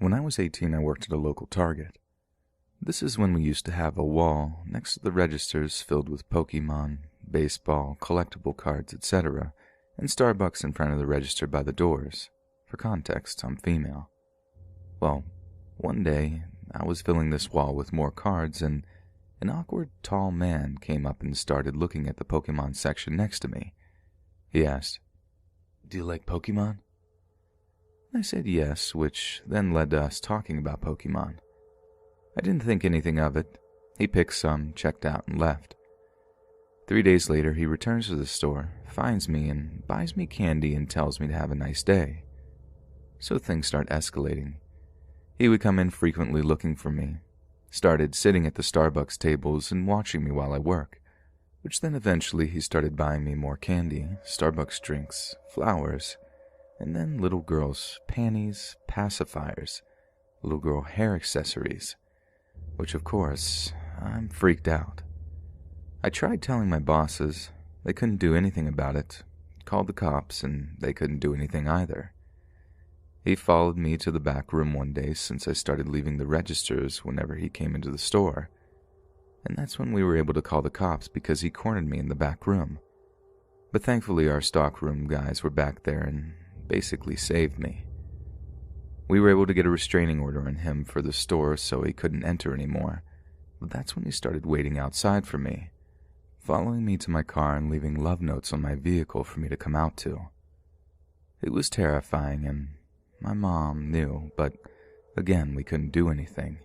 When I was 18, I worked at a local Target. This is when we used to have a wall next to the registers filled with Pokemon, baseball, collectible cards, etc., and Starbucks in front of the register by the doors. For context, I'm female. Well, one day, I was filling this wall with more cards, and an awkward, tall man came up and started looking at the Pokemon section next to me. He asked, "Do you like Pokemon?" I said yes, which then led to us talking about Pokemon. I didn't think anything of it. He picked some, checked out, and left. 3 days later, he returns to the store, finds me, and buys me candy and tells me to have a nice day. So things start escalating. He would come in frequently looking for me, started sitting at the Starbucks tables and watching me while I work, which then eventually he started buying me more candy, Starbucks drinks, flowers, and then little girls' panties, pacifiers, little girl hair accessories, which of course, I'm freaked out. I tried telling my bosses. They couldn't do anything about it. Called the cops, and they couldn't do anything either. He followed me to the back room one day since I started leaving the registers whenever he came into the store, and that's when we were able to call the cops because he cornered me in the back room. But thankfully our stockroom guys were back there and basically saved me. We were able to get a restraining order on him for the store so he couldn't enter anymore, but that's when he started waiting outside for me, following me to my car and leaving love notes on my vehicle for me to come out to. It was terrifying, and my mom knew, but again, we couldn't do anything.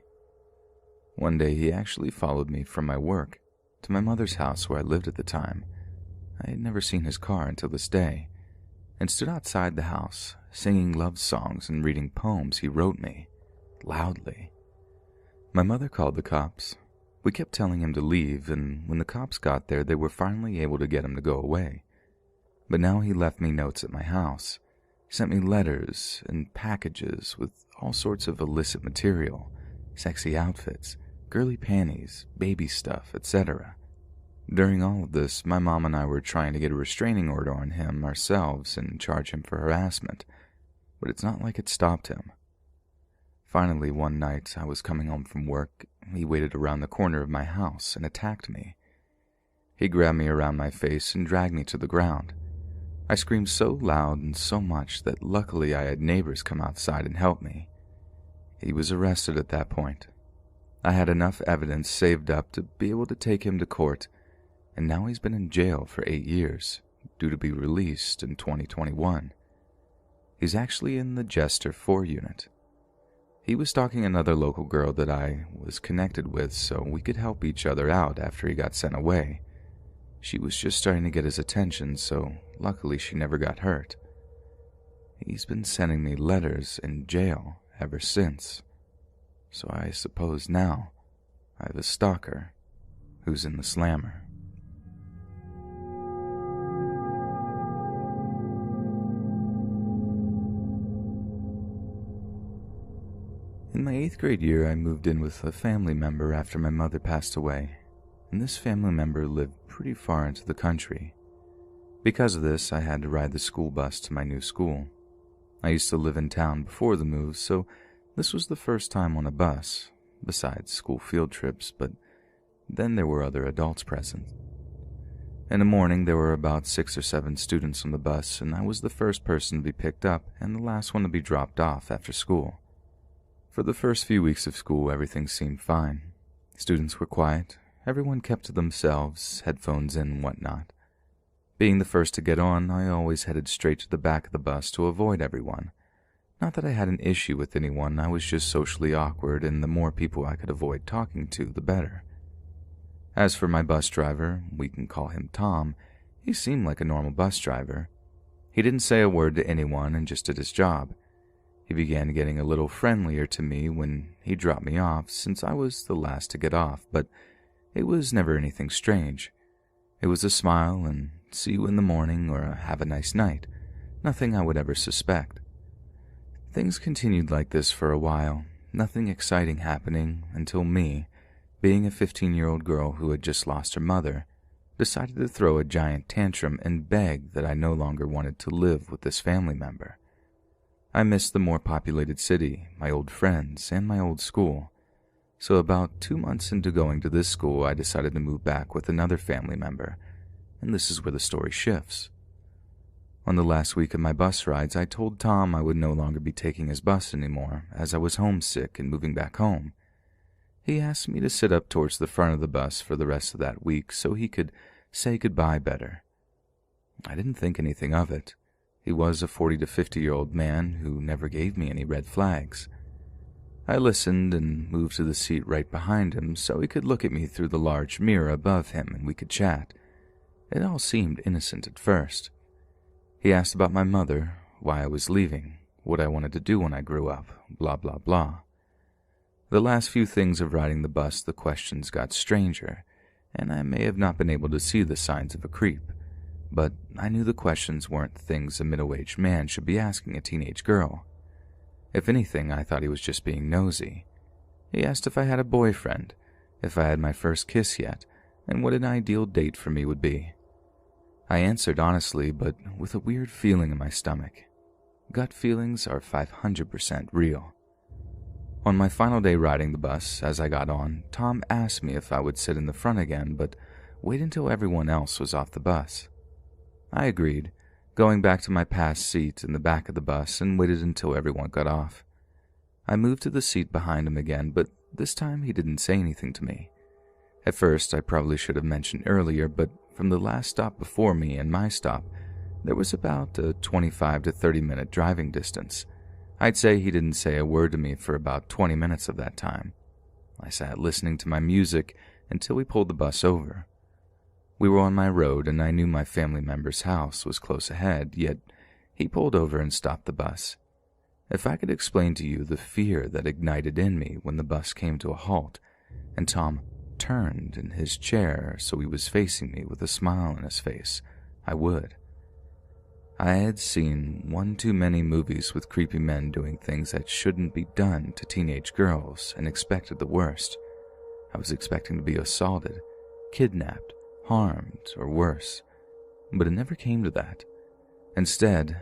One day he actually followed me from my work to my mother's house where I lived at the time. I had never seen his car until this day, and stood outside the house, singing love songs and reading poems he wrote me, loudly. My mother called the cops. We kept telling him to leave, and when the cops got there, they were finally able to get him to go away. But now he left me notes at my house, sent me letters and packages with all sorts of illicit material, sexy outfits, girly panties, baby stuff, etc. During all of this, my mom and I were trying to get a restraining order on him ourselves and charge him for harassment, but it's not like it stopped him. Finally, one night, I was coming home from work. He waited around the corner of my house and attacked me. He grabbed me around my face and dragged me to the ground. I screamed so loud and so much that luckily I had neighbors come outside and help me. He was arrested at that point. I had enough evidence saved up to be able to take him to court, and now he's been in jail for 8 years, due to be released in 2021. He's actually in the Jester 4 unit. He was stalking another local girl that I was connected with so we could help each other out after he got sent away. She was just starting to get his attention, so luckily she never got hurt. He's been sending me letters in jail ever since, so I suppose now I have a stalker who's in the slammer. In my 8th grade year, I moved in with a family member after my mother passed away, and this family member lived pretty far into the country. Because of this, I had to ride the school bus to my new school. I used to live in town before the move, so this was the first time on a bus, besides school field trips, but then there were other adults present. In the morning, there were about 6 or 7 students on the bus, and I was the first person to be picked up and the last one to be dropped off after school. For the first few weeks of school, everything seemed fine. Students were quiet, everyone kept to themselves, headphones in and whatnot. Being the first to get on, I always headed straight to the back of the bus to avoid everyone. Not that I had an issue with anyone, I was just socially awkward, and the more people I could avoid talking to, the better. As for my bus driver, we can call him Tom, he seemed like a normal bus driver. He didn't say a word to anyone and just did his job. He began getting a little friendlier to me when he dropped me off, since I was the last to get off, but it was never anything strange. It was a smile and see you in the morning or a have a nice night, nothing I would ever suspect. Things continued like this for a while, nothing exciting happening until me, being a 15-year-old girl who had just lost her mother, decided to throw a giant tantrum and beg that I no longer wanted to live with this family member. I missed the more populated city, my old friends, and my old school. So about 2 months into going to this school, I decided to move back with another family member, and this is where the story shifts. On the last week of my bus rides, I told Tom I would no longer be taking his bus anymore, as I was homesick and moving back home. He asked me to sit up towards the front of the bus for the rest of that week so he could say goodbye better. I didn't think anything of it. He was a 40 to 50-year-old man who never gave me any red flags. I listened and moved to the seat right behind him so he could look at me through the large mirror above him and we could chat. It all seemed innocent at first. He asked about my mother, why I was leaving, what I wanted to do when I grew up, blah blah blah. The last few things of riding the bus, the questions got stranger, and I may have not been able to see the signs of a creep, but I knew the questions weren't things a middle-aged man should be asking a teenage girl. If anything, I thought he was just being nosy. He asked if I had a boyfriend, if I had my first kiss yet, and what an ideal date for me would be. I answered honestly, but with a weird feeling in my stomach. Gut feelings are 500% real. On my final day riding the bus, as I got on, Tom asked me if I would sit in the front again, but wait until everyone else was off the bus. I agreed, going back to my past seat in the back of the bus and waited until everyone got off. I moved to the seat behind him again, but this time he didn't say anything to me. At first, I probably should have mentioned earlier, but from the last stop before me and my stop, there was about a 25 to 30-minute driving distance. I'd say he didn't say a word to me for about 20 minutes of that time. I sat listening to my music until we pulled the bus over. We were on my road, and I knew my family member's house was close ahead, yet he pulled over and stopped the bus. If I could explain to you the fear that ignited in me when the bus came to a halt, and Tom turned in his chair so he was facing me with a smile on his face, I would. I had seen one too many movies with creepy men doing things that shouldn't be done to teenage girls and expected the worst. I was expecting to be assaulted, kidnapped, harmed, or worse, but it never came to that. Instead,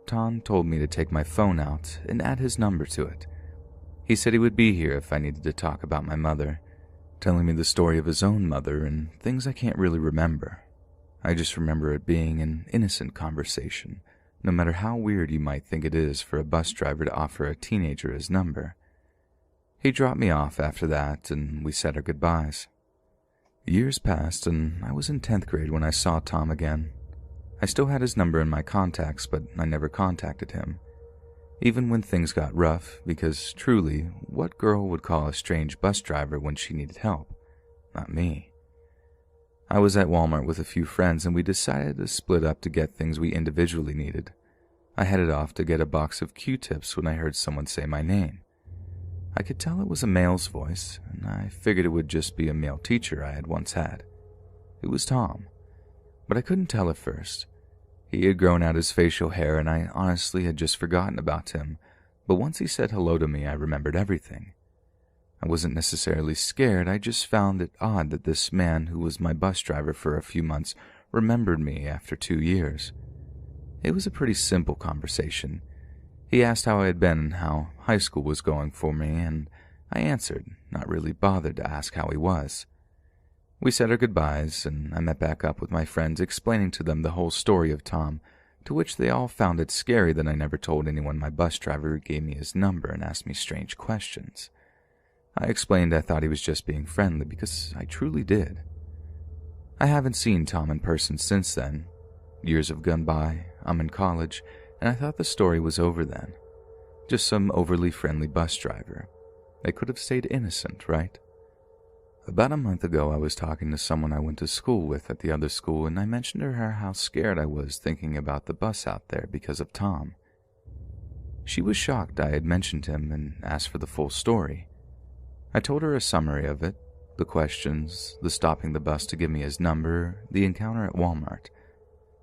Tom told me to take my phone out and add his number to it. He said he would be here if I needed to talk about my mother, telling me the story of his own mother and things I can't really remember. I just remember it being an innocent conversation, no matter how weird you might think it is for a bus driver to offer a teenager his number. He dropped me off after that, and we said our goodbyes. Years passed, and I was in 10th grade when I saw Tom again. I still had his number in my contacts, but I never contacted him. Even when things got rough, because truly, what girl would call a strange bus driver when she needed help? Not me. I was at Walmart with a few friends, and we decided to split up to get things we individually needed. I headed off to get a box of Q-tips when I heard someone say my name. I could tell it was a male's voice, and I figured it would just be a male teacher I had once had. It was Tom, but I couldn't tell at first. He had grown out his facial hair, and I honestly had just forgotten about him, but once he said hello to me, I remembered everything. I wasn't necessarily scared, I just found it odd that this man who was my bus driver for a few months remembered me after 2 years. It was a pretty simple conversation. He asked how I had been and how high school was going for me, and I answered, not really bothered to ask how he was. We said our goodbyes, and I met back up with my friends, explaining to them the whole story of Tom, to which they all found it scary that I never told anyone my bus driver gave me his number and asked me strange questions. I explained I thought he was just being friendly, because I truly did. I haven't seen Tom in person since then. Years have gone by, I'm in college, and I thought the story was over then. Just some overly friendly bus driver. They could have stayed innocent, right? About a month ago, I was talking to someone I went to school with at the other school, and I mentioned to her how scared I was thinking about the bus out there because of Tom. She was shocked I had mentioned him and asked for the full story. I told her a summary of it, the questions, the stopping the bus to give me his number, the encounter at Walmart.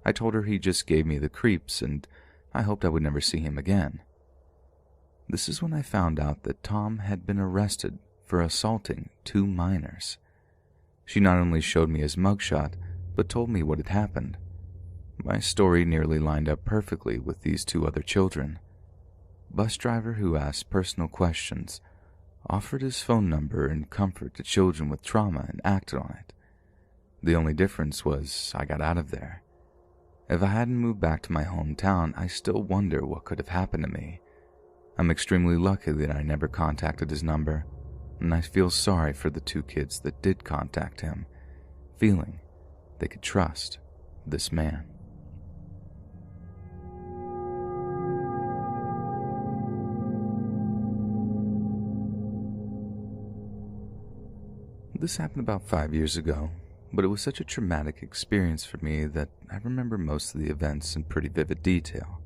I told her he just gave me the creeps, and I hoped I would never see him again. This is when I found out that Tom had been arrested for assaulting 2 minors. She not only showed me his mugshot, but told me what had happened. My story nearly lined up perfectly with these 2 other children. bus driver who asked personal questions, offered his phone number and comfort to children with trauma and acted on it. The only difference was I got out of there. If I hadn't moved back to my hometown, I still wonder what could have happened to me. I'm extremely lucky that I never contacted his number, and I feel sorry for the 2 kids that did contact him, feeling they could trust this man. This happened about 5 years ago, but it was such a traumatic experience for me that I remember most of the events in pretty vivid detail.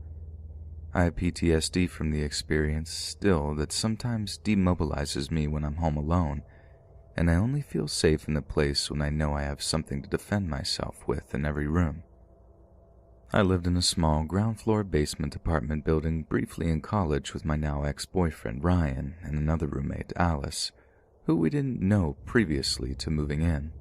I have PTSD from the experience still that sometimes demobilizes me when I'm home alone, and I only feel safe in the place when I know I have something to defend myself with in every room. I lived in a small ground-floor basement apartment building briefly in college with my now ex-boyfriend Ryan and another roommate, Alice, who we didn't know previously to moving in.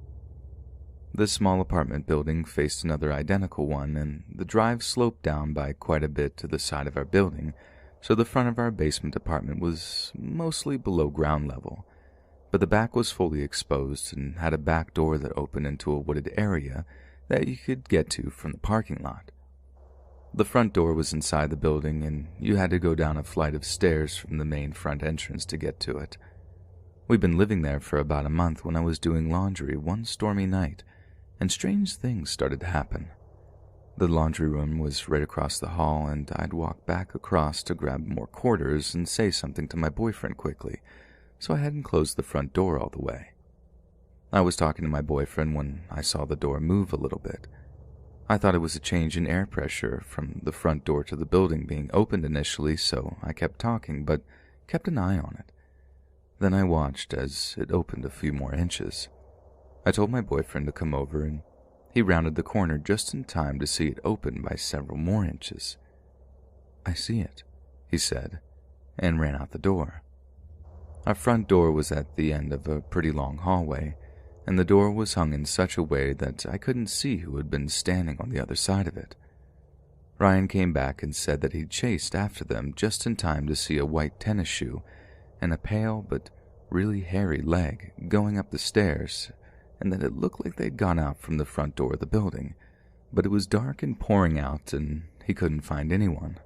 This small apartment building faced another identical one, and the drive sloped down by quite a bit to the side of our building, so the front of our basement apartment was mostly below ground level, but the back was fully exposed and had a back door that opened into a wooded area that you could get to from the parking lot. The front door was inside the building, and you had to go down a flight of stairs from the main front entrance to get to it. We'd been living there for about a month when I was doing laundry one stormy night, and strange things started to happen. The laundry room was right across the hall, and I'd walk back across to grab more quarters and say something to my boyfriend quickly, so I hadn't closed the front door all the way. I was talking to my boyfriend when I saw the door move a little bit. I thought it was a change in air pressure from the front door to the building being opened initially, so I kept talking, but kept an eye on it. Then I watched as it opened a few more inches. I told my boyfriend to come over, and he rounded the corner just in time to see it open by several more inches. "I see it," he said, and ran out the door. Our front door was at the end of a pretty long hallway, and the door was hung in such a way that I couldn't see who had been standing on the other side of it. Ryan came back and said that he'd chased after them just in time to see a white tennis shoe and a pale but really hairy leg going up the stairs, and that it looked like they'd gone out from the front door of the building, but it was dark and pouring out, and he couldn't find anyone.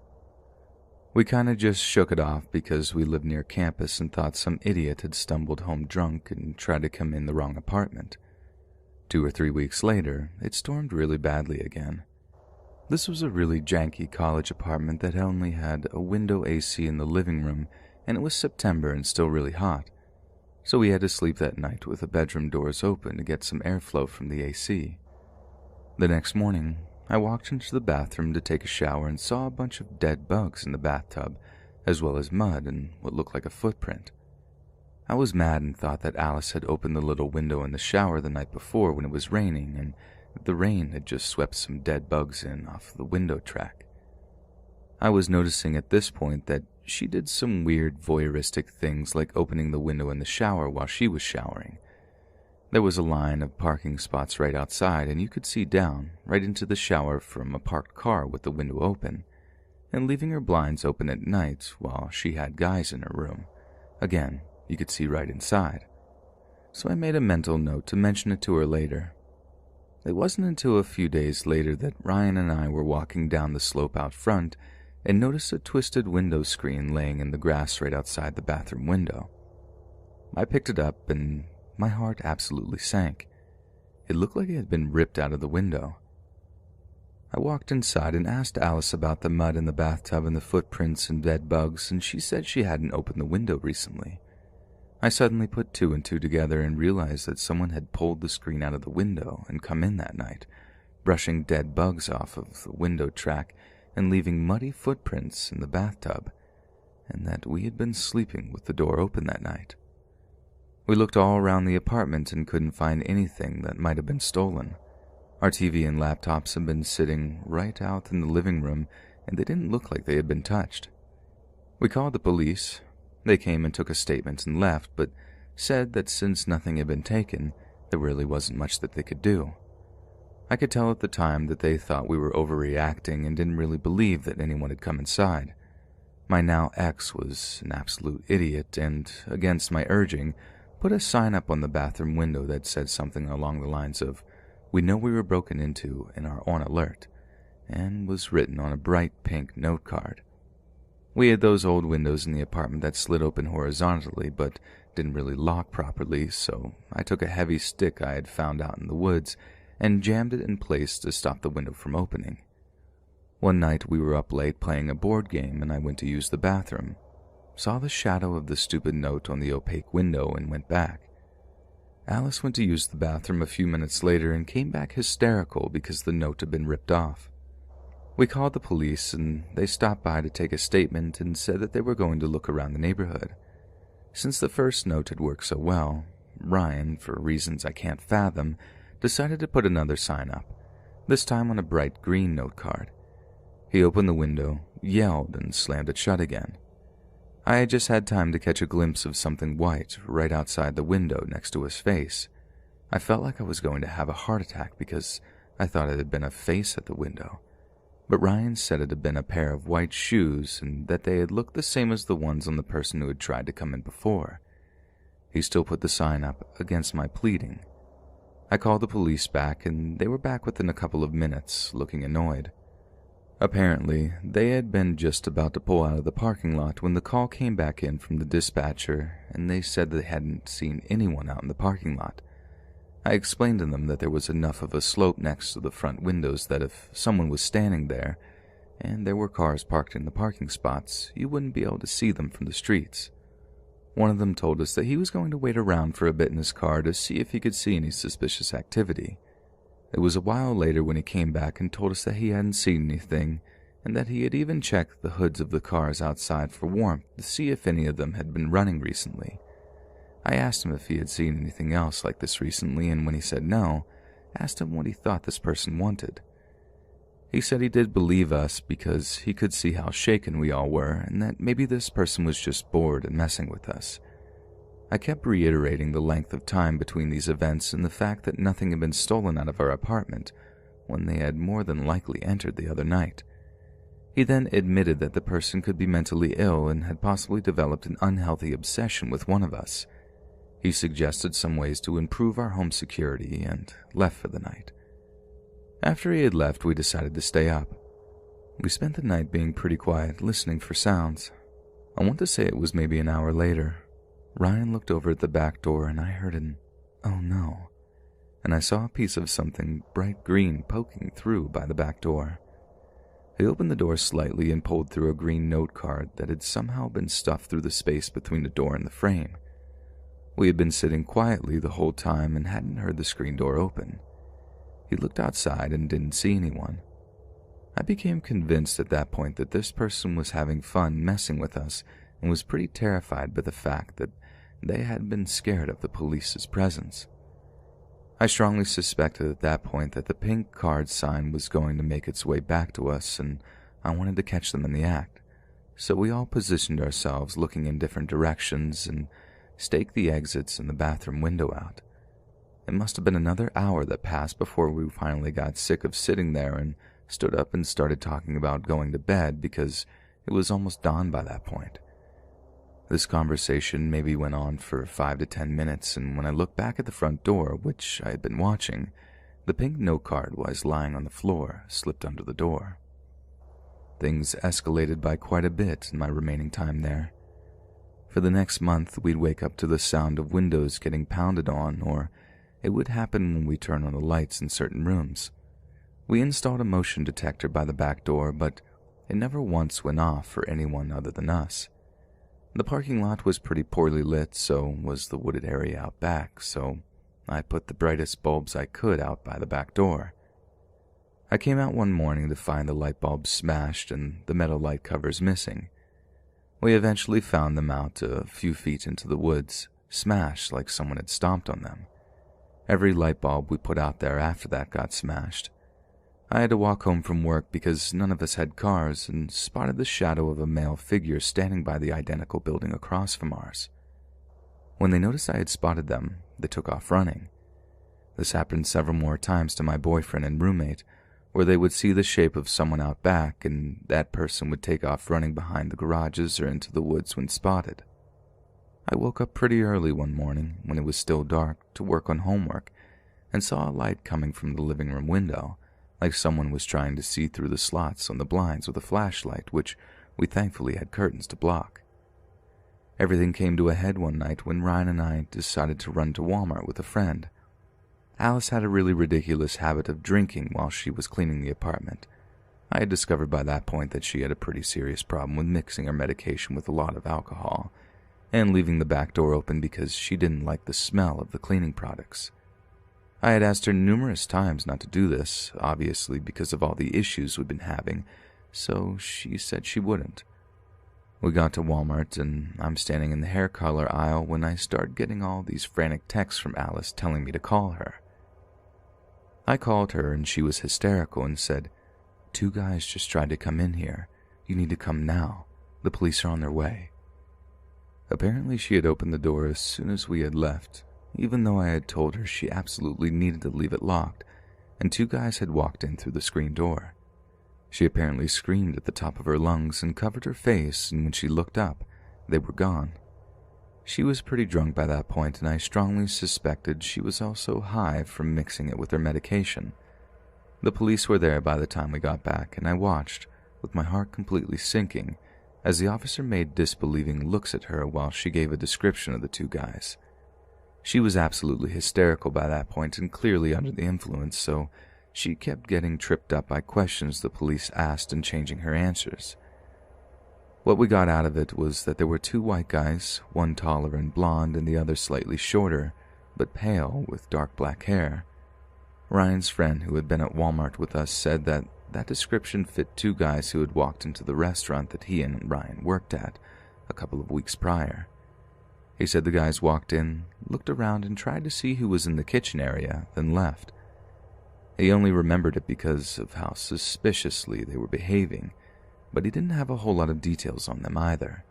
We kinda just shook it off because we lived near campus and thought some idiot had stumbled home drunk and tried to come in the wrong apartment. 2 or 3 weeks later, it stormed really badly again. This was a really janky college apartment that only had a window AC in the living room, and it was September and still really hot, so we had to sleep that night with the bedroom doors open to get some airflow from the AC. The next morning, I walked into the bathroom to take a shower and saw a bunch of dead bugs in the bathtub, as well as mud and what looked like a footprint. I was mad and thought that Alice had opened the little window in the shower the night before when it was raining, and the rain had just swept some dead bugs in off the window track. I was noticing at this point that she did some weird voyeuristic things like opening the window in the shower while she was showering. There was a line of parking spots right outside, and you could see down, right into the shower from a parked car with the window open, and leaving her blinds open at night while she had guys in her room. Again, you could see right inside. So I made a mental note to mention it to her later. It wasn't until a few days later that Ryan and I were walking down the slope out front and noticed a twisted window screen laying in the grass right outside the bathroom window. I picked it up and my heart absolutely sank. It looked like it had been ripped out of the window. I walked inside and asked Alice about the mud in the bathtub and the footprints and dead bugs, and she said she hadn't opened the window recently. I suddenly put 2 and 2 together and realized that someone had pulled the screen out of the window and come in that night, brushing dead bugs off of the window track and leaving muddy footprints in the bathtub, and that we had been sleeping with the door open that night. We looked all around the apartment and couldn't find anything that might have been stolen. Our TV and laptops had been sitting right out in the living room, and they didn't look like they had been touched. We called the police. They came and took a statement and left, but said that since nothing had been taken, there really wasn't much that they could do. I could tell at the time that they thought we were overreacting and didn't really believe that anyone had come inside. My now ex was an absolute idiot and, against my urging, put a sign up on the bathroom window that said something along the lines of, "We know we were broken into and are on alert," and was written on a bright pink note card. We had those old windows in the apartment that slid open horizontally but didn't really lock properly, so I took a heavy stick I had found out in the woods and jammed it in place to stop the window from opening. One night we were up late playing a board game and I went to use the bathroom, saw the shadow of the stupid note on the opaque window and went back. Alice went to use the bathroom a few minutes later and came back hysterical because the note had been ripped off. We called the police and they stopped by to take a statement and said that they were going to look around the neighborhood. Since the first note had worked so well, Ryan, for reasons I can't fathom, decided to put another sign up, this time on a bright green note card. He opened the window, yelled, and slammed it shut again. I had just had time to catch a glimpse of something white right outside the window next to his face. I felt like I was going to have a heart attack because I thought it had been a face at the window. But Ryan said it had been a pair of white shoes and that they had looked the same as the ones on the person who had tried to come in before. He still put the sign up against my pleading. I called the police back and they were back within a couple of minutes, looking annoyed. Apparently, they had been just about to pull out of the parking lot when the call came back in from the dispatcher and they said they hadn't seen anyone out in the parking lot. I explained to them that there was enough of a slope next to the front windows that if someone was standing there, and there were cars parked in the parking spots, you wouldn't be able to see them from the streets. One of them told us that he was going to wait around for a bit in his car to see if he could see any suspicious activity. It was a while later when he came back and told us that he hadn't seen anything, and that he had even checked the hoods of the cars outside for warmth to see if any of them had been running recently. I asked him if he had seen anything else like this recently, and when he said no, asked him what he thought this person wanted. He said he did believe us because he could see how shaken we all were, and that maybe this person was just bored and messing with us. I kept reiterating the length of time between these events and the fact that nothing had been stolen out of our apartment when they had more than likely entered the other night. He then admitted that the person could be mentally ill and had possibly developed an unhealthy obsession with one of us. He suggested some ways to improve our home security and left for the night. After he had left, we decided to stay up. We spent the night being pretty quiet, listening for sounds. I want to say it was maybe an hour later. Ryan looked over at the back door and I heard an, "Oh no," and I saw a piece of something bright green poking through by the back door. He opened the door slightly and pulled through a green note card that had somehow been stuffed through the space between the door and the frame. We had been sitting quietly the whole time and hadn't heard the screen door open. He looked outside and didn't see anyone. I became convinced at that point that this person was having fun messing with us and was pretty terrified by the fact that they had been scared of the police's presence. I strongly suspected at that point that the pink card sign was going to make its way back to us, and I wanted to catch them in the act. So we all positioned ourselves looking in different directions and staked the exits and the bathroom window out. It must have been another hour that passed before we finally got sick of sitting there and stood up and started talking about going to bed because it was almost dawn by that point. This conversation maybe went on for 5 to 10 minutes, and when I looked back at the front door, which I had been watching, the pink note card was lying on the floor, slipped under the door. Things escalated by quite a bit in my remaining time there. For the next month, we'd wake up to the sound of windows getting pounded on, or it would happen when we turned on the lights in certain rooms. We installed a motion detector by the back door, but it never once went off for anyone other than us. The parking lot was pretty poorly lit, so was the wooded area out back, so I put the brightest bulbs I could out by the back door. I came out one morning to find the light bulbs smashed and the metal light covers missing. We eventually found them out a few feet into the woods, smashed like someone had stomped on them. Every light bulb we put out there after that got smashed. I had to walk home from work because none of us had cars and spotted the shadow of a male figure standing by the identical building across from ours. When they noticed I had spotted them, they took off running. This happened several more times to my boyfriend and roommate, or they would see the shape of someone out back and that person would take off running behind the garages or into the woods when spotted. I woke up pretty early one morning when it was still dark to work on homework and saw a light coming from the living room window, like someone was trying to see through the slots on the blinds with a flashlight, which we thankfully had curtains to block. Everything came to a head one night when Ryan and I decided to run to Walmart with a friend. Alice had a really ridiculous habit of drinking while she was cleaning the apartment. I had discovered by that point that she had a pretty serious problem with mixing her medication with a lot of alcohol, and leaving the back door open because she didn't like the smell of the cleaning products. I had asked her numerous times not to do this, obviously because of all the issues we'd been having, so she said she wouldn't. We got to Walmart, and I'm standing in the hair color aisle when I start getting all these frantic texts from Alice telling me to call her. I called her, and she was hysterical and said, "2 guys just tried to come in here. You need to come now. The police are on their way." Apparently she had opened the door as soon as we had left, even though I had told her she absolutely needed to leave it locked, and 2 guys had walked in through the screen door. She apparently screamed at the top of her lungs and covered her face, and when she looked up, they were gone. She was pretty drunk by that point, and I strongly suspected she was also high from mixing it with her medication. The police were there by the time we got back, and I watched, with my heart completely sinking, as the officer made disbelieving looks at her while she gave a description of the 2 guys. She was absolutely hysterical by that point and clearly under the influence, so she kept getting tripped up by questions the police asked and changing her answers. What we got out of it was that there were 2 white guys, one taller and blonde and the other slightly shorter, but pale with dark black hair. Ryan's friend who had been at Walmart with us said that description fit 2 guys who had walked into the restaurant that he and Ryan worked at a couple of weeks prior. He said the guys walked in, looked around and tried to see who was in the kitchen area, then left. He only remembered it because of how suspiciously they were behaving, but he didn't have a whole lot of details on them either.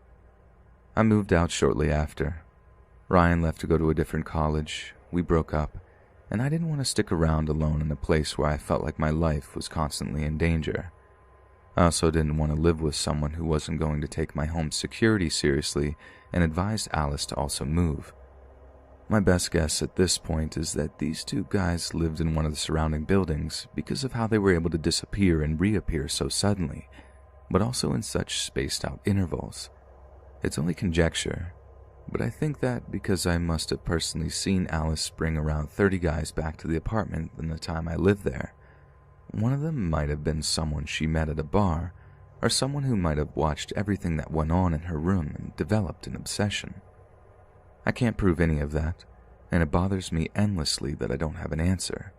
I moved out shortly after. Ryan left to go to a different college, we broke up, and I didn't want to stick around alone in a place where I felt like my life was constantly in danger. I also didn't want to live with someone who wasn't going to take my home security seriously and advised Alice to also move. My best guess at this point is that these 2 guys lived in one of the surrounding buildings because of how they were able to disappear and reappear so suddenly, but also in such spaced-out intervals. It's only conjecture, but I think that because I must have personally seen Alice bring around 30 guys back to the apartment in the time I lived there, one of them might have been someone she met at a bar, or someone who might have watched everything that went on in her room and developed an obsession. I can't prove any of that, and it bothers me endlessly that I don't have an answer.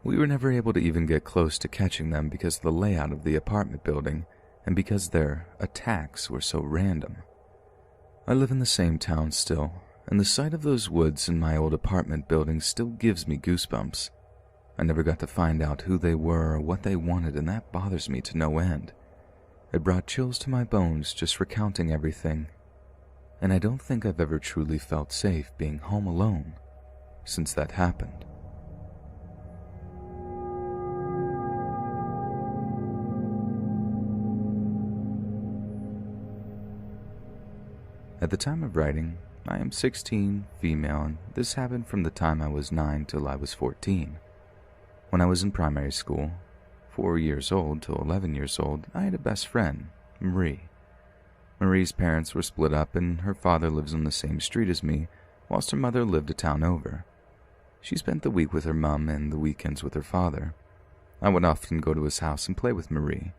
We were never able to even get close to catching them because of the layout of the apartment building, and because their attacks were so random. I live in the same town still, and the sight of those woods in my old apartment building still gives me goosebumps. I never got to find out who they were or what they wanted, and that bothers me to no end. It brought chills to my bones just recounting everything, and I don't think I've ever truly felt safe being home alone since that happened. At the time of writing, I am 16, female, and this happened from the time I was 9 till I was 14. When I was in primary school, 4 years old till 11 years old, I had a best friend, Marie. Marie's parents were split up and her father lives on the same street as me, whilst her mother lived a town over. She spent the week with her mum and the weekends with her father. I would often go to his house and play with Marie.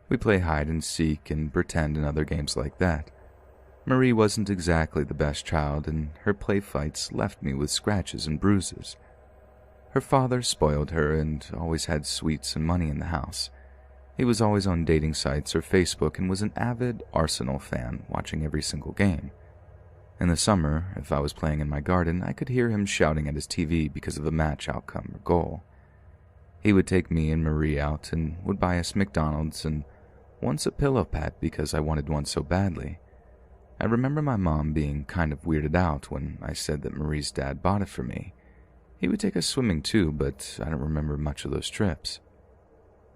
We play hide and seek and pretend and other games like that. Marie wasn't exactly the best child, and her play fights left me with scratches and bruises. Her father spoiled her and always had sweets and money in the house. He was always on dating sites or Facebook and was an avid Arsenal fan, watching every single game. In the summer, if I was playing in my garden, I could hear him shouting at his TV because of a match outcome or goal. He would take me and Marie out and would buy us McDonald's and once a pillow pet because I wanted one so badly. I remember my mom being kind of weirded out when I said that Marie's dad bought it for me. He would take us swimming too, but I don't remember much of those trips.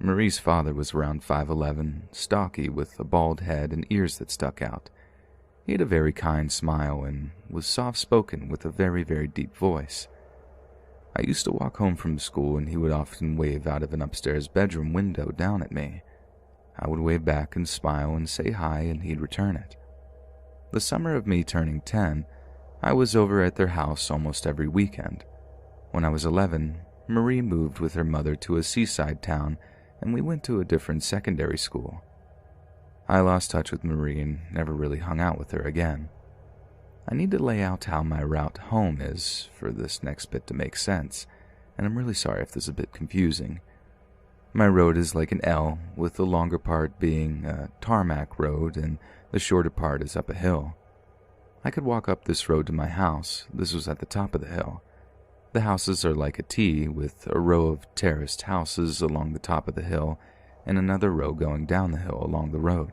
Marie's father was around 5'11", stocky with a bald head and ears that stuck out. He had a very kind smile and was soft-spoken with a very, very deep voice. I used to walk home from school and he would often wave out of an upstairs bedroom window down at me. I would wave back and smile and say hi and he'd return it. The summer of me turning 10, I was over at their house almost every weekend. When I was 11, Marie moved with her mother to a seaside town and we went to a different secondary school. I lost touch with Marie and never really hung out with her again. I need to lay out how my route home is for this next bit to make sense, and I'm really sorry if this is a bit confusing. My road is like an L, with the longer part being a tarmac road and the shorter part is up a hill. I could walk up this road to my house. This was at the top of the hill. The houses are like a T, with a row of terraced houses along the top of the hill and another row going down the hill along the road.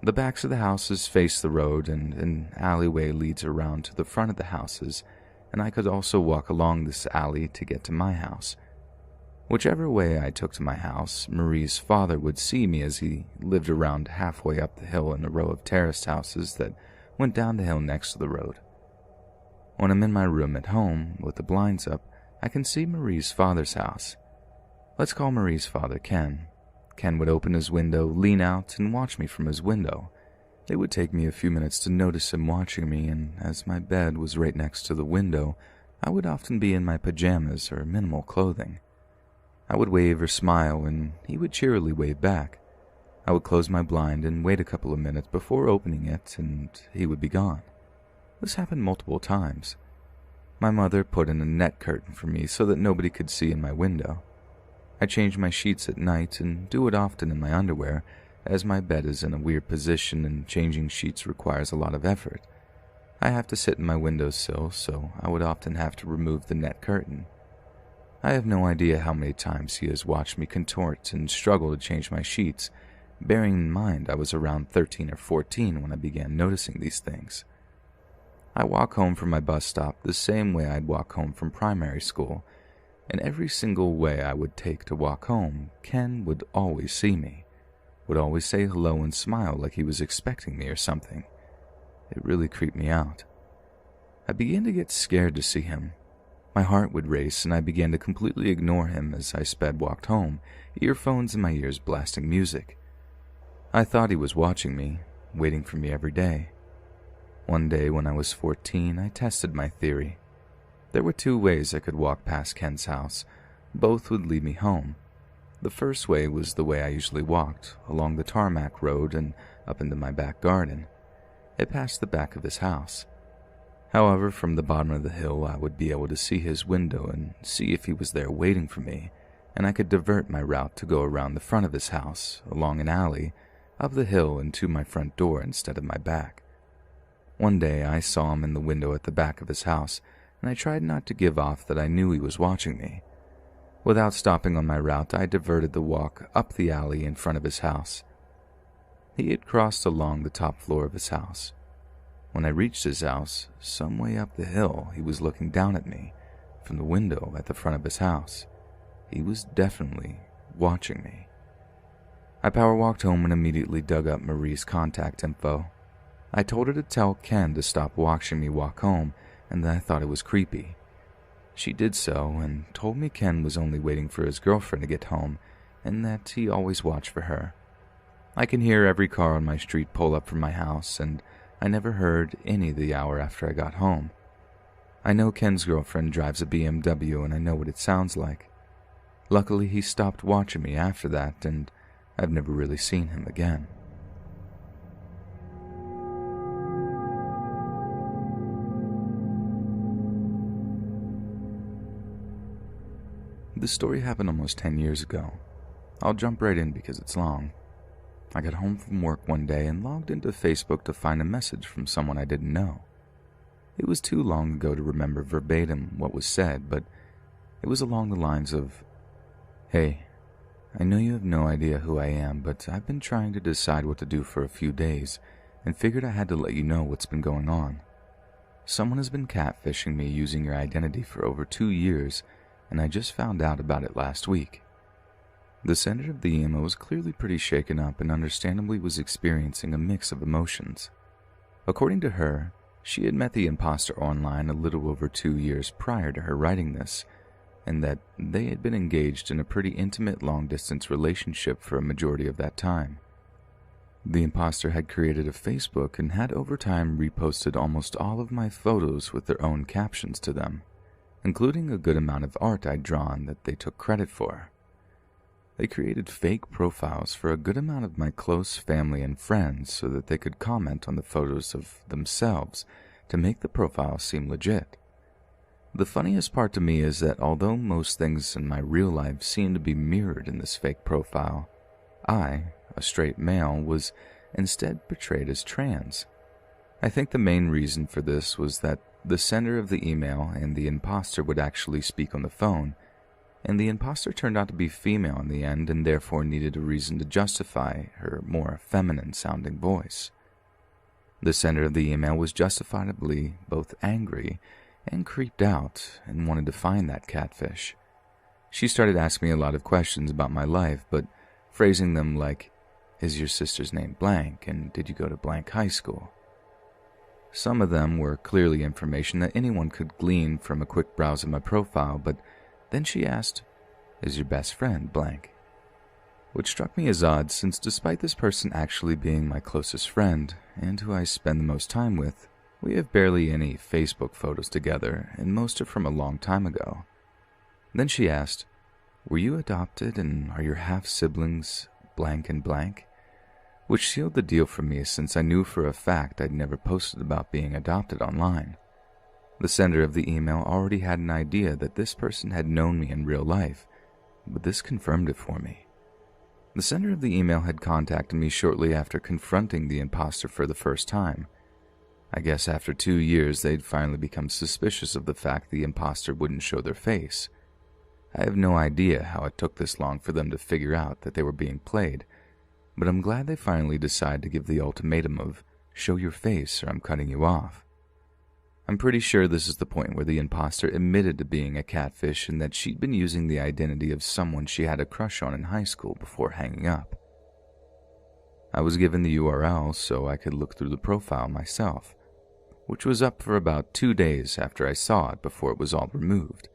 The backs of the houses face the road and an alleyway leads around to the front of the houses, and I could also walk along this alley to get to my house. Whichever way I took to my house, Marie's father would see me as he lived around halfway up the hill in a row of terraced houses that went down the hill next to the road. When I'm in my room at home with the blinds up, I can see Marie's father's house. Let's call Marie's father Ken. Ken would open his window, lean out, and watch me from his window. It would take me a few minutes to notice him watching me, and as my bed was right next to the window, I would often be in my pajamas or minimal clothing. I would wave or smile, and he would cheerily wave back. I would close my blind and wait a couple of minutes before opening it, and he would be gone. This happened multiple times. My mother put in a net curtain for me so that nobody could see in my window. I change my sheets at night and do it often in my underwear, as my bed is in a weird position and changing sheets requires a lot of effort. I have to sit in my windowsill, so I would often have to remove the net curtain. I have no idea how many times he has watched me contort and struggle to change my sheets, bearing in mind I was around 13 or 14 when I began noticing these things. I walk home from my bus stop the same way I'd walk home from primary school, and every single way I would take to walk home, Ken would always see me, would always say hello and smile like he was expecting me or something. It really creeped me out. I began to get scared to see him. My heart would race and I began to completely ignore him as I walked home, earphones in my ears blasting music. I thought he was watching me, waiting for me every day. One day when I was 14, I tested my theory. There were two ways I could walk past Ken's house. Both would lead me home. The first way was the way I usually walked, along the tarmac road and up into my back garden. It passed the back of his house. However, from the bottom of the hill, I would be able to see his window and see if he was there waiting for me, and I could divert my route to go around the front of his house, along an alley, up the hill and to my front door instead of my back. One day, I saw him in the window at the back of his house, and I tried not to give off that I knew he was watching me. Without stopping on my route, I diverted the walk up the alley in front of his house. He had crossed along the top floor of his house. When I reached his house, some way up the hill, he was looking down at me from the window at the front of his house. He was definitely watching me. I power walked home and immediately dug up Marie's contact info. I told her to tell Ken to stop watching me walk home and that I thought it was creepy. She did so and told me Ken was only waiting for his girlfriend to get home and that he always watched for her. I can hear every car on my street pull up from my house, and I never heard any the hour after I got home. I know Ken's girlfriend drives a BMW and I know what it sounds like. Luckily, he stopped watching me after that and I've never really seen him again. This story happened almost 10 years ago. I'll jump right in because it's long. I got home from work one day and logged into Facebook to find a message from someone I didn't know. It was too long ago to remember verbatim what was said, but it was along the lines of, "Hey, I know you have no idea who I am, but I've been trying to decide what to do for a few days and figured I had to let you know what's been going on. Someone has been catfishing me using your identity for over 2 years, and I just found out about it last week. The sender of the email was clearly pretty shaken up and understandably was experiencing a mix of emotions. According to her, she had met the imposter online a little over 2 years prior to her writing this, and that they had been engaged in a pretty intimate long-distance relationship for a majority of that time. The imposter had created a Facebook and had over time reposted almost all of my photos with their own captions to them, including a good amount of art I'd drawn that they took credit for. They created fake profiles for a good amount of my close family and friends so that they could comment on the photos of themselves to make the profile seem legit. The funniest part to me is that although most things in my real life seemed to be mirrored in this fake profile, I, a straight male, was instead portrayed as trans. I think the main reason for this was that the sender of the email and the imposter would actually speak on the phone, and the imposter turned out to be female in the end and therefore needed a reason to justify her more feminine-sounding voice. The sender of the email was justifiably both angry and creeped out and wanted to find that catfish. She started asking me a lot of questions about my life, but phrasing them like, "Is your sister's name blank, and did you go to blank high school?" Some of them were clearly information that anyone could glean from a quick browse of my profile, but then she asked, "Is your best friend blank?" Which struck me as odd, since despite this person actually being my closest friend, and who I spend the most time with, we have barely any Facebook photos together, and most are from a long time ago. Then she asked, "Were you adopted, and are your half-siblings blank and blank?" Which sealed the deal for me, since I knew for a fact I'd never posted about being adopted online. The sender of the email already had an idea that this person had known me in real life, but this confirmed it for me. The sender of the email had contacted me shortly after confronting the imposter for the first time. I guess after 2 years they'd finally become suspicious of the fact the imposter wouldn't show their face. I have no idea how it took this long for them to figure out that they were being played, but I'm glad they finally decided to give the ultimatum of, "Show your face or I'm cutting you off." I'm pretty sure this is the point where the imposter admitted to being a catfish and that she'd been using the identity of someone she had a crush on in high school before hanging up. I was given the URL so I could look through the profile myself, which was up for about 2 days after I saw it before it was all removed.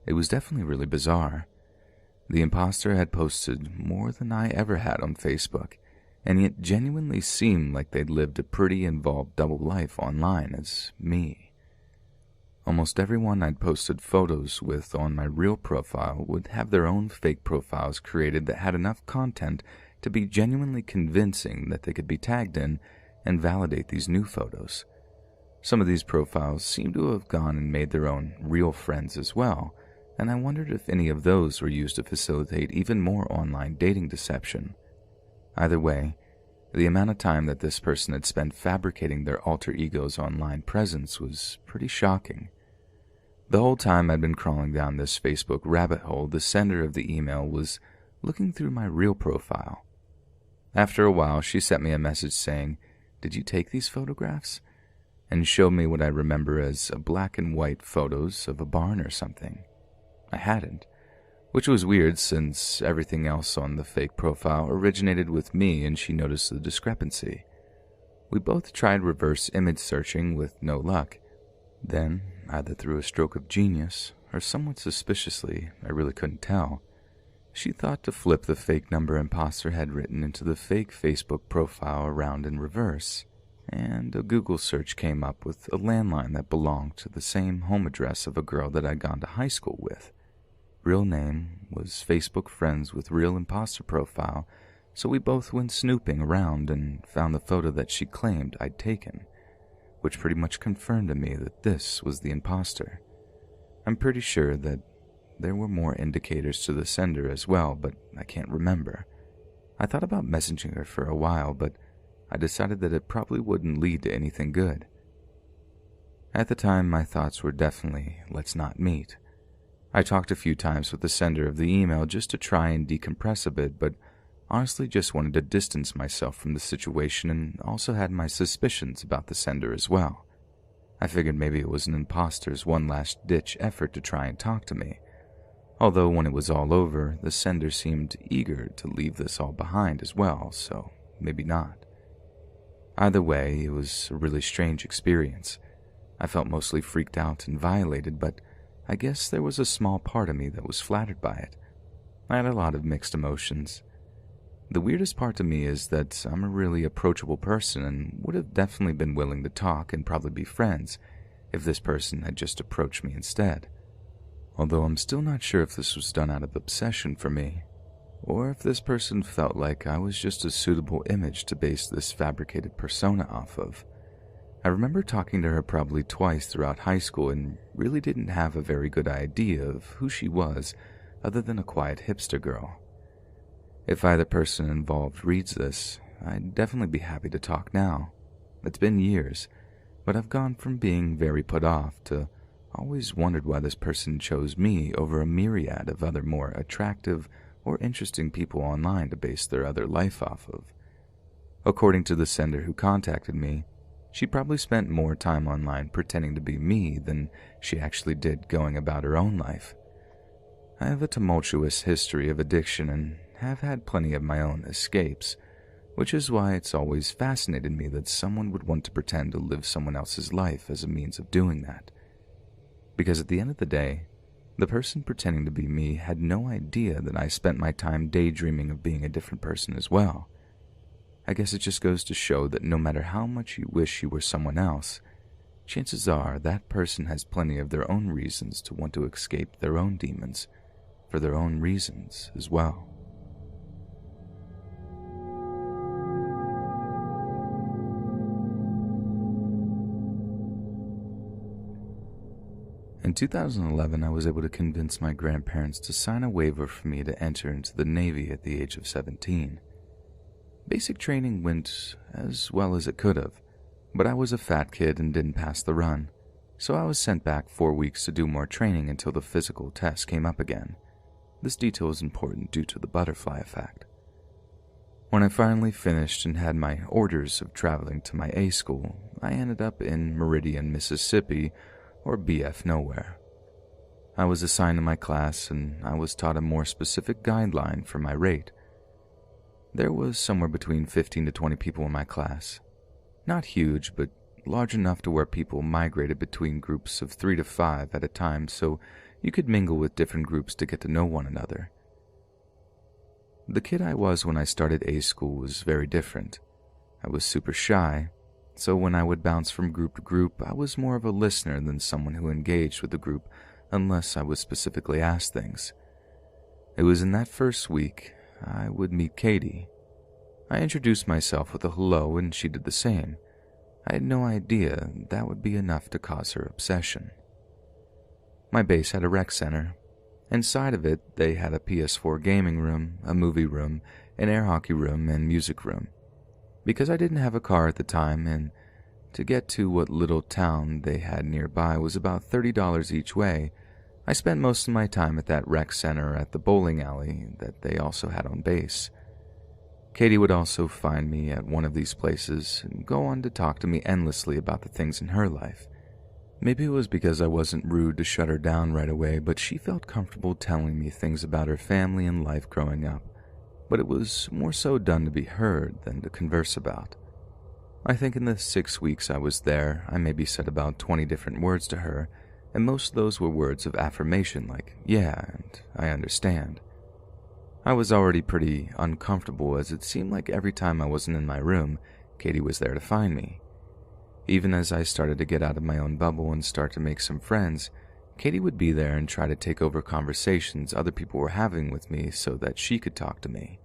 It was definitely really bizarre. The imposter had posted more than I ever had on Facebook, and yet genuinely seemed like they'd lived a pretty involved double life online as me. Almost everyone I'd posted photos with on my real profile would have their own fake profiles created that had enough content to be genuinely convincing that they could be tagged in and validate these new photos. Some of these profiles seemed to have gone and made their own real friends as well, and I wondered if any of those were used to facilitate even more online dating deception. Either way, the amount of time that this person had spent fabricating their alter ego's online presence was pretty shocking. The whole time I'd been crawling down this Facebook rabbit hole, the sender of the email was looking through my real profile. After a while, she sent me a message saying, "Did you take these photographs?" and showed me what I remember as a black and white photos of a barn or something. I hadn't, which was weird since everything else on the fake profile originated with me and she noticed the discrepancy. We both tried reverse image searching with no luck. Then, either through a stroke of genius or somewhat suspiciously, I really couldn't tell, she thought to flip the fake number imposter had written into the fake Facebook profile around in reverse, and a Google search came up with a landline that belonged to the same home address of a girl that I'd gone to high school with. Real name was Facebook friends with real imposter profile, so we both went snooping around and found the photo that she claimed I'd taken, which pretty much confirmed to me that this was the imposter. I'm pretty sure that there were more indicators to the sender as well, but I can't remember. I thought about messaging her for a while, but I decided that it probably wouldn't lead to anything good. At the time, my thoughts were definitely, let's not meet. I talked a few times with the sender of the email just to try and decompress a bit, but honestly just wanted to distance myself from the situation and also had my suspicions about the sender as well. I figured maybe it was an imposter's one last-ditch effort to try and talk to me. Although when it was all over, the sender seemed eager to leave this all behind as well, so maybe not. Either way, it was a really strange experience. I felt mostly freaked out and violated, but I guess there was a small part of me that was flattered by it. I had a lot of mixed emotions. The weirdest part to me is that I'm a really approachable person and would have definitely been willing to talk and probably be friends if this person had just approached me instead. Although I'm still not sure if this was done out of obsession for me, or if this person felt like I was just a suitable image to base this fabricated persona off of. I remember talking to her probably twice throughout high school and really didn't have a very good idea of who she was other than a quiet hipster girl. If either person involved reads this, I'd definitely be happy to talk now. It's been years, but I've gone from being very put off to always wondered why this person chose me over a myriad of other more attractive or interesting people online to base their other life off of. According to the sender who contacted me, she probably spent more time online pretending to be me than she actually did going about her own life. I have a tumultuous history of addiction and have had plenty of my own escapes, which is why it's always fascinated me that someone would want to pretend to live someone else's life as a means of doing that. Because at the end of the day, the person pretending to be me had no idea that I spent my time daydreaming of being a different person as well. I guess it just goes to show that no matter how much you wish you were someone else, chances are that person has plenty of their own reasons to want to escape their own demons, for their own reasons as well. In 2011, I was able to convince my grandparents to sign a waiver for me to enter into the Navy at the age of 17. Basic training went as well as it could have, but I was a fat kid and didn't pass the run, so I was sent back 4 weeks to do more training until the physical test came up again. This detail is important due to the butterfly effect. When I finally finished and had my orders of traveling to my A school, I ended up in Meridian, Mississippi, or BF nowhere. I was assigned to my class and I was taught a more specific guideline for my rate. There was somewhere between 15 to 20 people in my class. Not huge, but large enough to where people migrated between groups of 3 to 5 at a time, so you could mingle with different groups to get to know one another. The kid I was when I started A school was very different. I was super shy, so when I would bounce from group to group, I was more of a listener than someone who engaged with the group unless I was specifically asked things. It was in that first week I would meet Katie. I introduced myself with a hello and she did the same. I had no idea that would be enough to cause her obsession. My base had a rec center. Inside of it, they had a PS4 gaming room, a movie room, an air hockey room, and music room. Because I didn't have a car at the time, and to get to what little town they had nearby was about $30 each way, I spent most of my time at that rec center at the bowling alley that they also had on base. Katie would also find me at one of these places and go on to talk to me endlessly about the things in her life. Maybe it was because I wasn't rude to shut her down right away, but she felt comfortable telling me things about her family and life growing up. But it was more so done to be heard than to converse about. I think in the 6 weeks I was there, I maybe said about 20 different words to her, and most of those were words of affirmation like, yeah, and I understand. I was already pretty uncomfortable as it seemed like every time I wasn't in my room, Katie was there to find me. Even as I started to get out of my own bubble and start to make some friends, Katie would be there and try to take over conversations other people were having with me so that she could talk to me.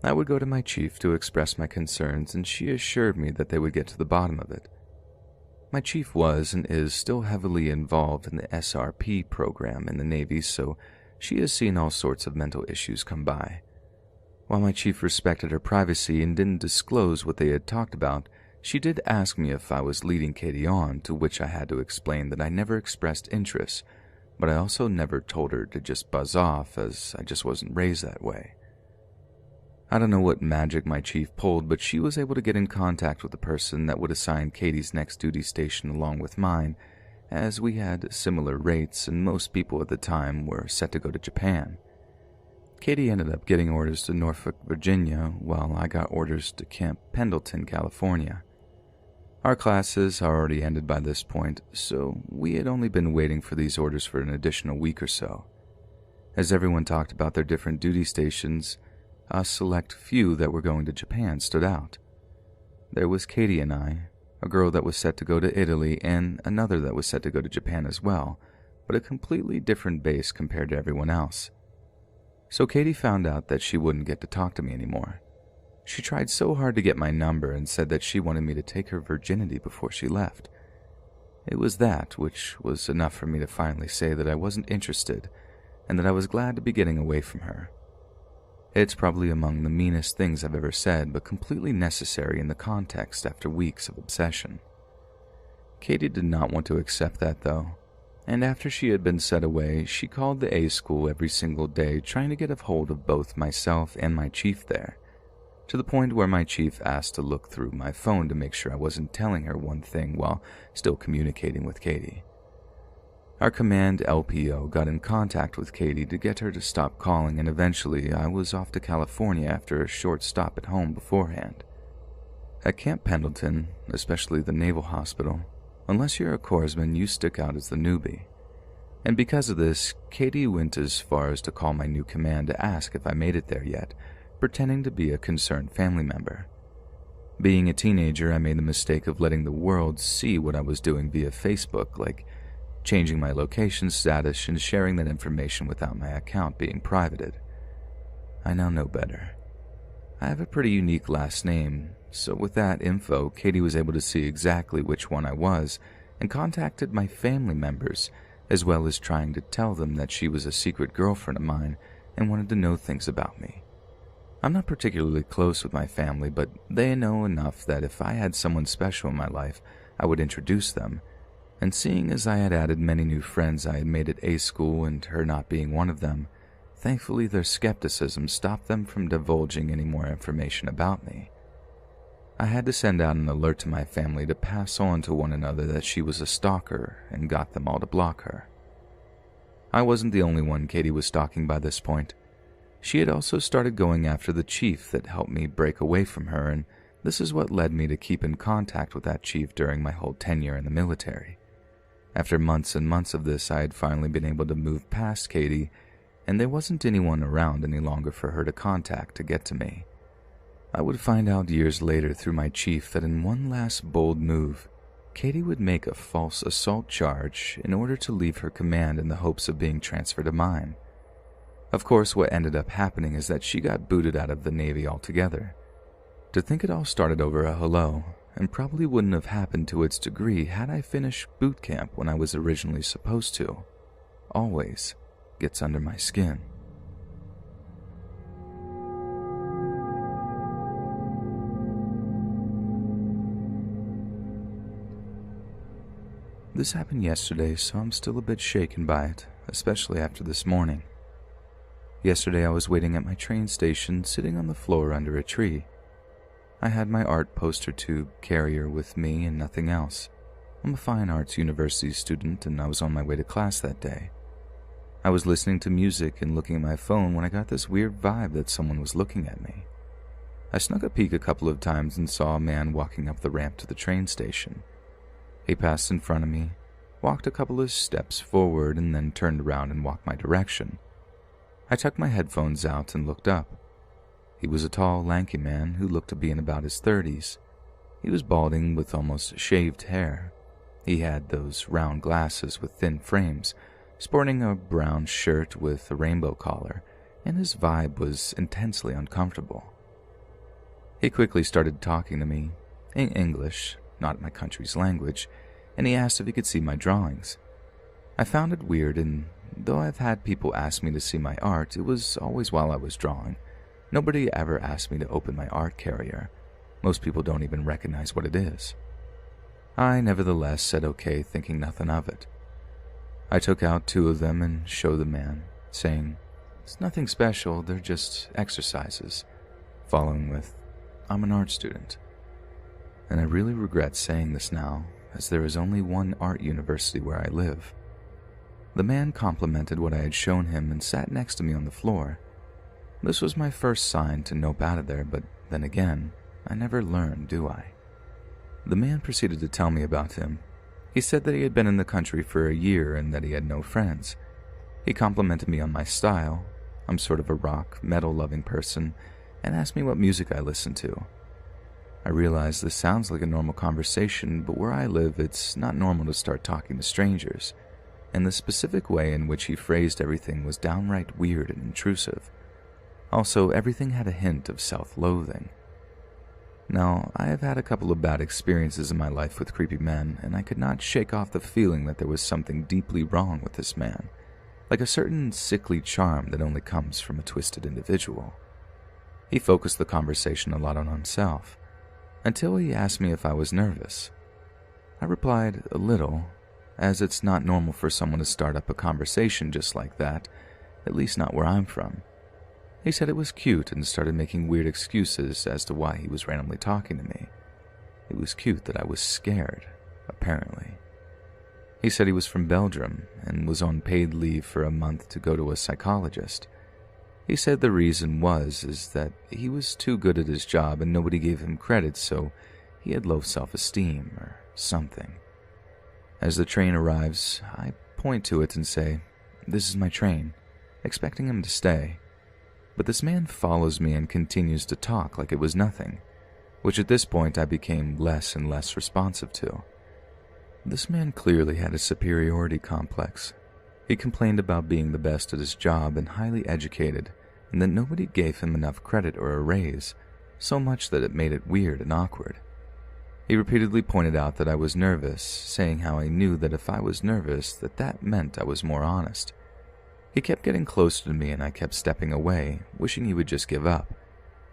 I would go to my chief to express my concerns and she assured me that they would get to the bottom of it. My chief was and is still heavily involved in the SRP program in the Navy, so she has seen all sorts of mental issues come by. While my chief respected her privacy and didn't disclose what they had talked about, she did ask me if I was leading Katie on, to which I had to explain that I never expressed interest, but I also never told her to just buzz off as I just wasn't raised that way. I don't know what magic my chief pulled, but she was able to get in contact with the person that would assign Katie's next duty station along with mine, as we had similar rates and most people at the time were set to go to Japan. Katie ended up getting orders to Norfolk, Virginia, while I got orders to Camp Pendleton, California. Our classes are already ended by this point, so we had only been waiting for these orders for an additional week or so. As everyone talked about their different duty stations, a select few that were going to Japan stood out. There was Katie and I, a girl that was set to go to Italy, and another that was set to go to Japan as well, but a completely different base compared to everyone else. So Katie found out that she wouldn't get to talk to me anymore. She tried so hard to get my number and said that she wanted me to take her virginity before she left. It was that which was enough for me to finally say that I wasn't interested and that I was glad to be getting away from her. It's probably among the meanest things I've ever said, but completely necessary in the context after weeks of obsession. Katie did not want to accept that, though, and after she had been set away, she called the A school every single day trying to get a hold of both myself and my chief there, to the point where my chief asked to look through my phone to make sure I wasn't telling her one thing while still communicating with Katie. Our command LPO got in contact with Katie to get her to stop calling, and eventually I was off to California after a short stop at home beforehand. At Camp Pendleton, especially the Naval Hospital, unless you're a corpsman, you stick out as the newbie. And because of this, Katie went as far as to call my new command to ask if I made it there yet, pretending to be a concerned family member. Being a teenager, I made the mistake of letting the world see what I was doing via Facebook, like changing my location status and sharing that information without my account being privated. I now know better. I have a pretty unique last name, so with that info, Katie was able to see exactly which one I was and contacted my family members, as well as trying to tell them that she was a secret girlfriend of mine and wanted to know things about me. I'm not particularly close with my family, but they know enough that if I had someone special in my life, I would introduce them, and seeing as I had added many new friends I had made at A school and her not being one of them, thankfully their skepticism stopped them from divulging any more information about me. I had to send out an alert to my family to pass on to one another that she was a stalker and got them all to block her. I wasn't the only one Katie was stalking by this point. She had also started going after the chief that helped me break away from her, and this is what led me to keep in contact with that chief during my whole tenure in the military. After months and months of this, I had finally been able to move past Katie, and there wasn't anyone around any longer for her to contact to get to me. I would find out years later through my chief that in one last bold move, Katie would make a false assault charge in order to leave her command in the hopes of being transferred to mine. Of course, what ended up happening is that she got booted out of the Navy altogether. To think it all started over a hello, and probably wouldn't have happened to its degree had I finished boot camp when I was originally supposed to, always gets under my skin. This happened yesterday, so I'm still a bit shaken by it, especially after this morning. Yesterday I was waiting at my train station, sitting on the floor under a tree. I had my art poster tube carrier with me and nothing else. I'm a fine arts university student and I was on my way to class that day. I was listening to music and looking at my phone when I got this weird vibe that someone was looking at me. I snuck a peek a couple of times and saw a man walking up the ramp to the train station. He passed in front of me, walked a couple of steps forward, and then turned around and walked my direction. I took my headphones out and looked up. He was a tall, lanky man who looked to be in about his 30s. He was balding with almost shaved hair. He had those round glasses with thin frames, sporting a brown shirt with a rainbow collar, and his vibe was intensely uncomfortable. He quickly started talking to me, in English, not my country's language, and he asked if he could see my drawings. I found it weird, and though I've had people ask me to see my art, it was always while I was drawing. Nobody ever asked me to open my art carrier. Most people don't even recognize what it is. I nevertheless said okay, thinking nothing of it. I took out 2 of them and showed the man, saying, "It's nothing special, they're just exercises," following with, "I'm an art student." And I really regret saying this now, as there is only one art university where I live. The man complimented what I had shown him and sat next to me on the floor. This was my first sign to nope out of there, but then again, I never learn, do I? The man proceeded to tell me about him. He said that he had been in the country for a year and that he had no friends. He complimented me on my style. I'm sort of a rock, metal-loving person, and asked me what music I listened to. I realize this sounds like a normal conversation, but where I live, it's not normal to start talking to strangers, and the specific way in which he phrased everything was downright weird and intrusive. Also, everything had a hint of self-loathing. Now, I have had a couple of bad experiences in my life with creepy men, and I could not shake off the feeling that there was something deeply wrong with this man, like a certain sickly charm that only comes from a twisted individual. He focused the conversation a lot on himself, until he asked me if I was nervous. I replied, a little, as it's not normal for someone to start up a conversation just like that, at least not where I'm from. He said it was cute and started making weird excuses as to why he was randomly talking to me. It was cute that I was scared, apparently. He said he was from Belgium and was on paid leave for a month to go to a psychologist. He said the reason is that he was too good at his job and nobody gave him credit, so he had low self-esteem or something. As the train arrives, I point to it and say, "This is my train," expecting him to stay. But this man follows me and continues to talk like it was nothing, which at this point I became less and less responsive to. This man clearly had a superiority complex. He complained about being the best at his job and highly educated, and that nobody gave him enough credit or a raise, so much that it made it weird and awkward. He repeatedly pointed out that I was nervous, saying how I knew that if I was nervous, that meant I was more honest. He kept getting closer to me and I kept stepping away, wishing he would just give up.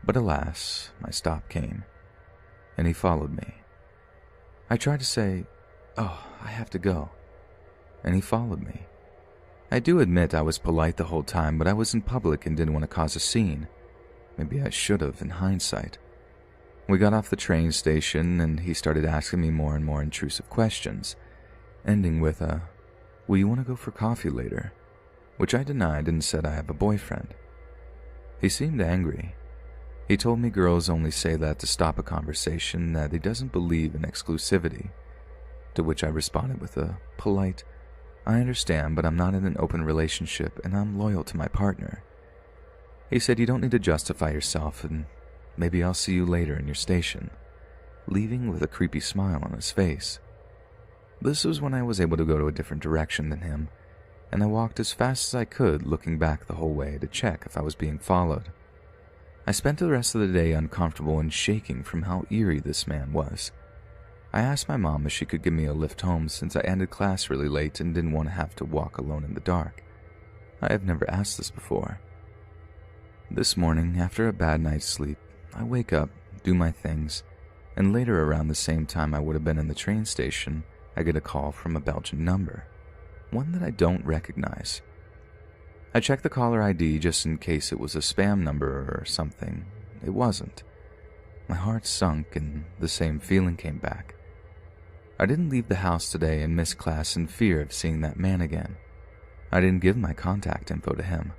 But alas, my stop came, and he followed me. I tried to say, "Oh, I have to go," and he followed me. I do admit I was polite the whole time, but I was in public and didn't want to cause a scene. Maybe I should have, in hindsight. We got off the train station and he started asking me more and more intrusive questions, ending with "Will you want to go for coffee later?" which I denied and said I have a boyfriend. He seemed angry. He told me girls only say that to stop a conversation, that he doesn't believe in exclusivity, to which I responded with a polite, "I understand, but I'm not in an open relationship and I'm loyal to my partner." He said you don't need to justify yourself and maybe I'll see you later in your station, leaving with a creepy smile on his face. This was when I was able to go to a different direction than him, and I walked as fast as I could, looking back the whole way to check if I was being followed. I spent the rest of the day uncomfortable and shaking from how eerie this man was. I asked my mom if she could give me a lift home since I ended class really late and didn't want to have to walk alone in the dark. I have never asked this before. This morning, after a bad night's sleep, I wake up, do my things, and later around the same time I would have been in the train station, I get a call from a Belgian number. One that I don't recognize. I checked the caller ID just in case it was a spam number or something. It wasn't. My heart sunk and the same feeling came back. I didn't leave the house today and missed class in fear of seeing that man again. I didn't give my contact info to him,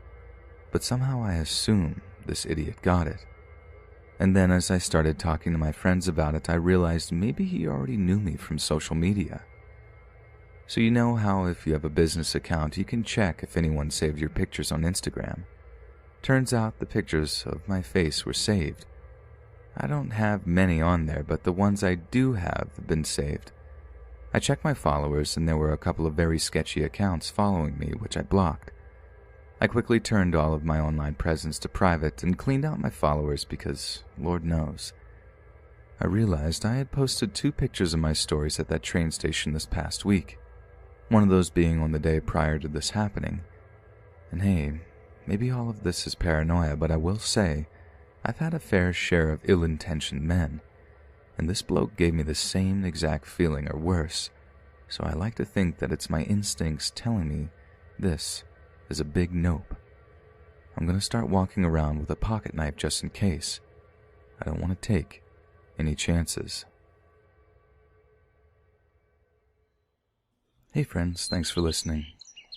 but somehow I assumed this idiot got it. And then as I started talking to my friends about it, I realized maybe he already knew me from social media. So you know how if you have a business account, you can check if anyone saved your pictures on Instagram. Turns out the pictures of my face were saved. I don't have many on there, but the ones I do have been saved. I checked my followers and there were a couple of very sketchy accounts following me, which I blocked. I quickly turned all of my online presence to private and cleaned out my followers because, Lord knows, I realized I had posted 2 pictures of my stories at that train station this past week. One of those being on the day prior to this happening. And hey, maybe all of this is paranoia, but I will say, I've had a fair share of ill-intentioned men, and this bloke gave me the same exact feeling or worse, so I like to think that it's my instincts telling me this is a big nope. I'm gonna start walking around with a pocket knife just in case. I don't want to take any chances. Hey friends, thanks for listening.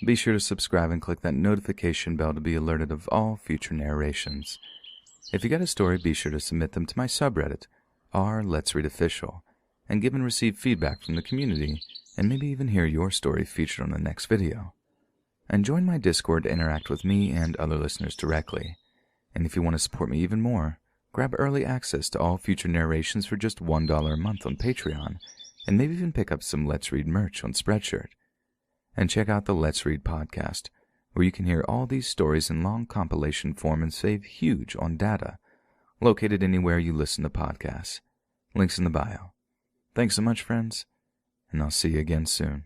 Be sure to subscribe and click that notification bell to be alerted of all future narrations. If you got a story, be sure to submit them to my subreddit, r/Let's Read Official, and give and receive feedback from the community, and maybe even hear your story featured on the next video. And join my Discord to interact with me and other listeners directly. And if you want to support me even more, grab early access to all future narrations for just $1 a month on Patreon, and maybe even pick up some Let's Read merch on Spreadshirt. And check out the Let's Read podcast, where you can hear all these stories in long compilation form and save huge on data, located anywhere you listen to podcasts. Links in the bio. Thanks so much, friends, and I'll see you again soon.